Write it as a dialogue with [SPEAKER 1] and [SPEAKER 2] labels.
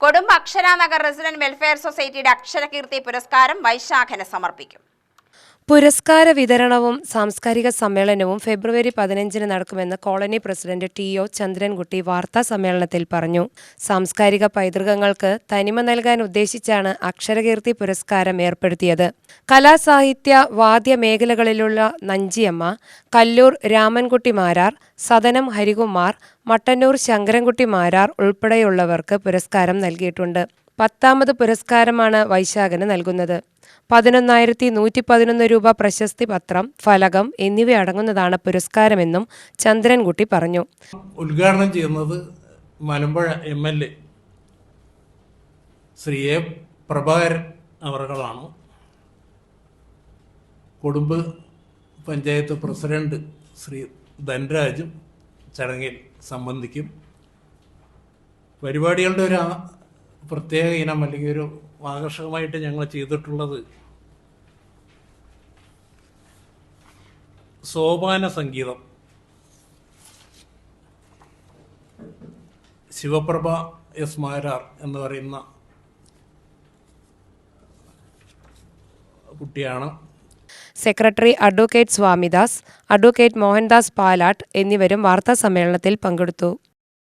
[SPEAKER 1] Kodumbu അക്ഷരാനഗർ resident welfare സൊസൈറ്റിയുടെ അക്ഷരകീർത്തി പുരസ്കാരം വൈശാഖന് സമർപ്പിക്കും.
[SPEAKER 2] പുരസ്കാര വിതരണവും സാംസ്കാരിക സമ്മേളനവും ഫെബ്രുവരി 15-ന് നടക്കുമെന്ന് കോളനി പ്രസിഡന്റ് ടി.ഒ. ചന്ദ്രൻകുട്ടി വാർത്താ സമ്മേളനത്തിൽ പറഞ്ഞു. സാംസ്കാരിക പൈതൃകങ്ങൾക്ക് തനിമ നൽകാൻ ഉദ്ദേശിച്ചാണ് അക്ഷരകീർത്തി പുരസ്കാരം ഏർപ്പെടുത്തിയത്. കലാസാഹിത്യ വാദ്യ മേഖലകളിലുള്ള നഞ്ചിയമ്മ, കല്ലൂർ രാമൻകുട്ടി മാരാർ, സദനം ഹരികുമാർ, മട്ടന്നൂർ ശങ്കരൻകുട്ടി മാരാർ ഉൾപ്പെടെയുള്ളവർക്ക് പുരസ്കാരം നൽകിയിട്ടുണ്ട്. 10ാമത് പുരസ്കാരമാണ് വൈശാഖന് നൽകുന്നത്. 11,111 രൂപ പ്രശസ്തി പത്രം, ഫലകം എന്നിവയടങ്ങുന്നതാണ് പുരസ്കാരമെന്നും ചന്ദ്രൻകുട്ടി പറഞ്ഞു.
[SPEAKER 3] ഉദ്ഘാടനം ചെയ്യുന്നത് മലമ്പുഴ MLA ശ്രീ എ. പ്രഭാകരൻ അവർകളാണ്. കൊടുമ്പ് പഞ്ചായത്ത് പ്രസിഡന്റ് ശ്രീ ധൻരാജും ചടങ്ങിൽ സംബന്ധിക്കും. പരിപാടികളുടെ ഒരു പ്രത്യേക ഇനം അല്ലെങ്കിൽ ഒരു ആകർഷകമായിട്ട് ഞങ്ങൾ ചെയ്തിട്ടുള്ളത് സോപാന സംഗീതം. ശിവപ്രഭ എസ് മാരാർ എന്ന് പറയുന്ന കുട്ടിയാണ്.
[SPEAKER 2] Secretary advocate Swamidas, advocate Mohandas Palat എന്നിവരും വാർത്താ സമ്മേളനത്തിൽ പങ്കെടുത്തു.